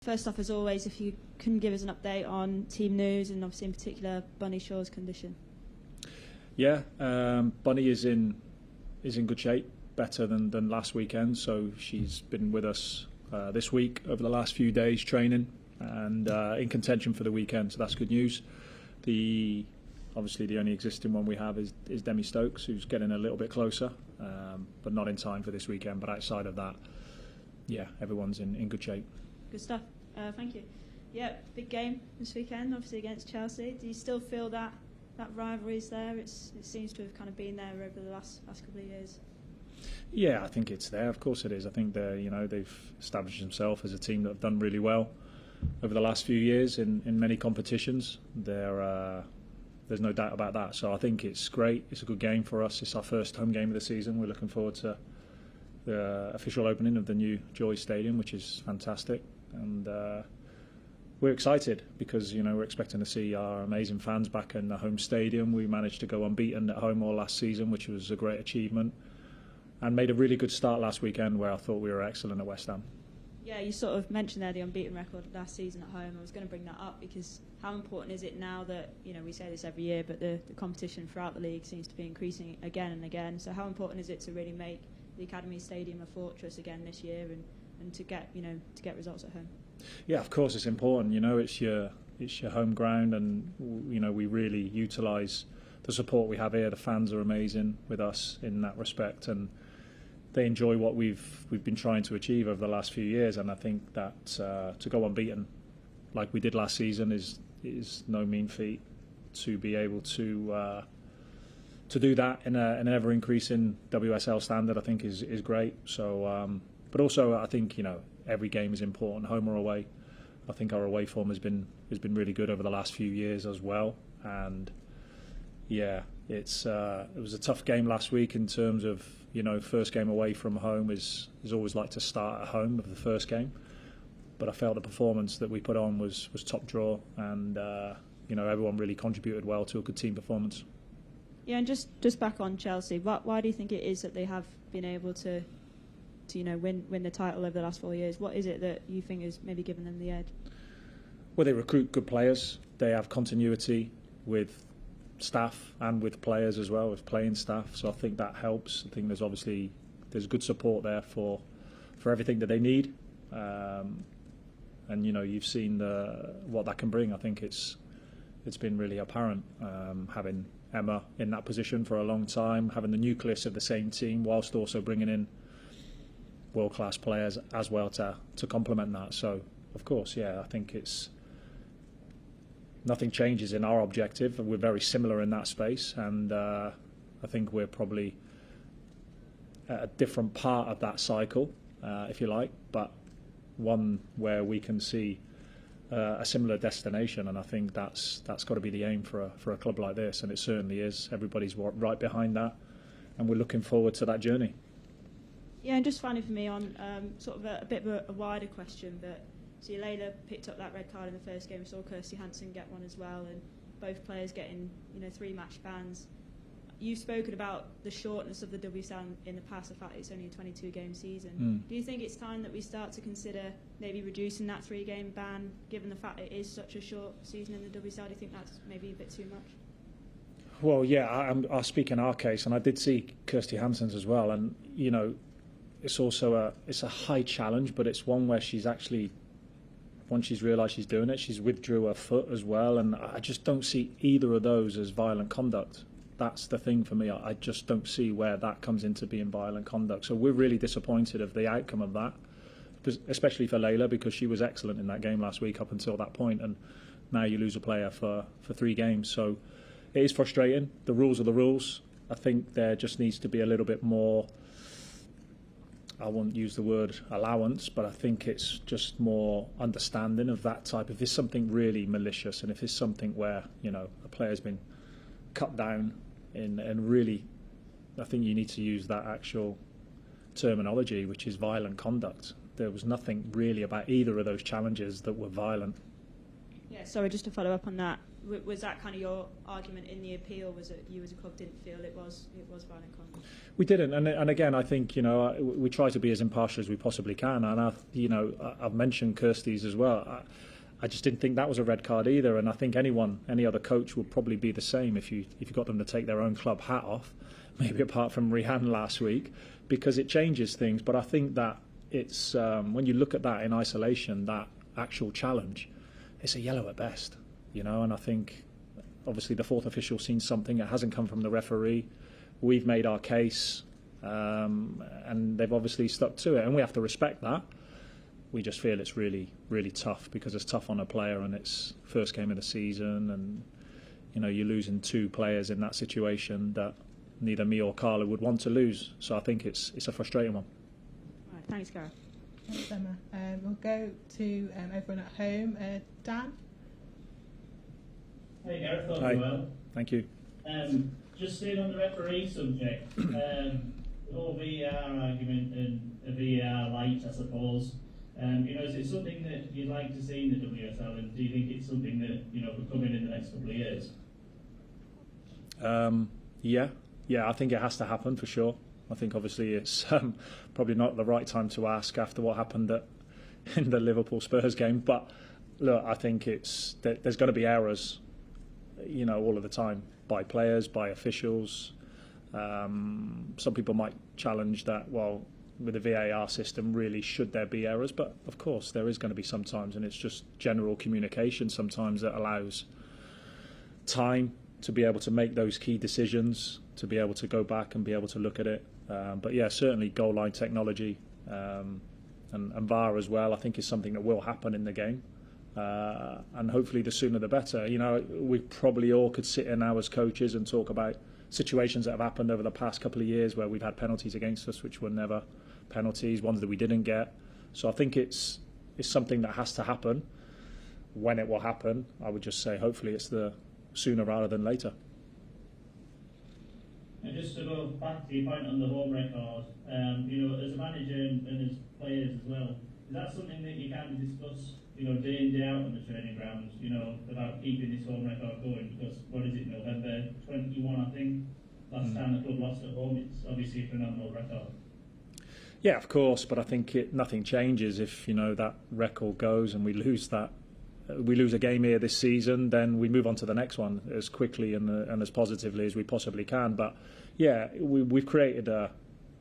First off, as always, if you can give us an update on team news and obviously in particular Bunny Shaw's condition. Yeah, Bunny is in good shape, better than last weekend. So she's been with us this week over the last few days training and in contention for the weekend. So that's good news. Obviously the only existing one we have is Demi Stokes, who's getting a little bit closer, but not in time for this weekend. But outside of that, yeah, everyone's in good shape. Good stuff. Thank you. Yeah, big game this weekend, obviously against Chelsea. Do you still feel that rivalry is there? It seems to have kind of been there over the last couple of years. Yeah, I think it's there. Of course it is. I think they've established themselves as a team that have done really well over the last few years in many competitions. There's no doubt about that. So I think it's great. It's a good game for us. It's our first home game of the season. We're looking forward to the official opening of the new Joy Stadium, which is fantastic, and we're excited because we're expecting to see our amazing fans back in the home stadium. We managed to go unbeaten at home all last season, which was a great achievement, and made a really good start last weekend where I thought we were excellent at West Ham. Yeah, you sort of mentioned there the unbeaten record last season at home. I was going to bring that up because how important is it now that, we say this every year, but the competition throughout the league seems to be increasing again and again. So how important is it to really make the Academy Stadium a fortress again this year and to get results at home? Yeah, of course it's important. It's your home ground, and we really utilise the support we have here. The fans are amazing with us in that respect, and they enjoy what we've been trying to achieve over the last few years. And I think that to go unbeaten like we did last season is no mean feat. To be able to do that in an ever increasing WSL standard, I think is great. So, but also I think every game is important, home or away. I think our away form has been really good over the last few years as well. And yeah, it was a tough game last week in terms of first game away from home is always like to start at home of the first game. But I felt the performance that we put on was top draw, and everyone really contributed well to a good team performance. Yeah, and just back on Chelsea, why do you think it is that they have been able to win the title over the last 4 years? What is it that you think has maybe given them the edge? Well, they recruit good players. They have continuity with staff and with players as well, with playing staff. So I think that helps. I think there's good support there for everything that they need. And you've seen what that can bring. I think it's been really apparent having Emma in that position for a long time, having the nucleus of the same team whilst also bringing in world-class players as well to complement that. So of course, yeah, I think nothing changes in our objective. We're very similar in that space, and I think we're probably at a different part of that cycle, if you like, but one where we can see a similar destination. And I think that's got to be the aim for a club like this, and it certainly is. Everybody's right behind that, and we're looking forward to that journey. Yeah, and just finally for me on sort of a bit of a wider question, but so Layla picked up that red card in the first game. We saw Kirsty Hansen get one as well, and both players getting 3 match bans. You've spoken about the shortness of the WSL in the past, the fact it's only a 22-game season. Do you think it's time that we start to consider maybe reducing that 3-game ban, given the fact it is such a short season in the WSL? Do you think that's maybe a bit too much? Well, yeah, I'll speak in our case, and I did see Kirsty Hansen's as well, and it's also a high challenge, but it's one where she's actually, once she's realised she's doing it, she's withdrew her foot as well, and I just don't see either of those as violent conduct. That's the thing for me. I just don't see where that comes into being violent conduct. So we're really disappointed of the outcome of that, especially for Layla, because she was excellent in that game last week up until that point, and now you lose a player for 3 games. So it is frustrating. The rules are the rules. I think there just needs to be a little bit more, I won't use the word allowance, but I think it's just more understanding of that type. If there's something really malicious, and if it's something where a player's been cut down and really, I think you need to use that actual terminology, which is violent conduct. There was nothing really about either of those challenges that were violent. Yeah, sorry, just to follow up on that, Was that kind of your argument in the appeal? Was it you as a club didn't feel it was violent conduct? We didn't, and again, I think we try to be as impartial as we possibly can, and I've mentioned Kirsty's as well. I just didn't think that was a red card either, and I think any other coach would probably be the same if you got them to take their own club hat off, maybe apart from Rihanna last week, because it changes things. But I think that it's when you look at that in isolation, that actual challenge, it's a yellow at best, and I think obviously the fourth official seen something that hasn't come from the referee. We've made our case, and they've obviously stuck to it, and we have to respect that. We just feel it's really, really tough because it's tough on a player, and it's first game of the season, and you're losing two players in that situation that neither me or Carla would want to lose. So I think it's a frustrating one. All right, thanks, Gareth. Thanks, Emma. We'll go to everyone at home. Dan? Hey Gareth, hope Hi. you're well. Thank you. Just staying on the referee subject, the whole VAR argument and a VAR light, I suppose. Is it something that you'd like to see in the WSL, and do you think it's something that could come in the next couple of years? Yeah, I think it has to happen for sure. I think obviously it's probably not the right time to ask after what happened in the Liverpool Spurs game. But look, I think there's going to be errors, all of the time by players, by officials. Some people might challenge that. Well, with the VAR system, really, should there be errors? But of course, there is going to be sometimes, and it's just general communication sometimes that allows time to be able to make those key decisions, to be able to go back and be able to look at it. But yeah, certainly goal line technology and VAR as well, I think is something that will happen in the game. And hopefully the sooner the better. We probably all could sit in now as coaches and talk about situations that have happened over the past couple of years where we've had penalties against us which were never penalties, ones that we didn't get. So I think it's something that has to happen. When it will happen, I would just say hopefully it's the sooner rather than later. And just to go back to your point on the home record, as a manager and as players as well, is that something that you can discuss, day in, day out on the training grounds, about keeping this home record going? Because, what is it, November 21, I think, last time the club lost at home, it's obviously a phenomenal record. Yeah, of course, but I think nothing changes if, that record goes and we lose that. We lose a game here this season, then we move on to the next one as quickly and as positively as we possibly can. But yeah, we've created a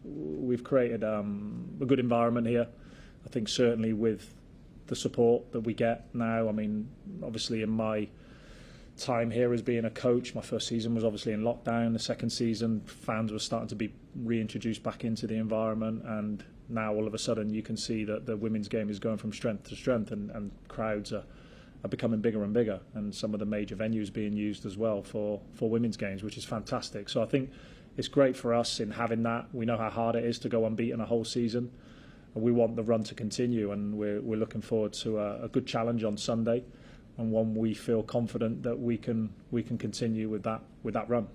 good environment here. I think certainly with the support that we get now. I mean, obviously in my time here as being a coach, my first season was obviously in lockdown. The second season, fans were starting to be reintroduced back into the environment, and now all of a sudden you can see that the women's game is going from strength to strength, and crowds are becoming bigger and bigger, and some of the major venues being used as well for women's games, which is fantastic. So I think it's great for us in having that. We know how hard it is to go unbeaten a whole season, and we want the run to continue, and we're looking forward to a good challenge on Sunday, and one we feel confident that we can continue with that run.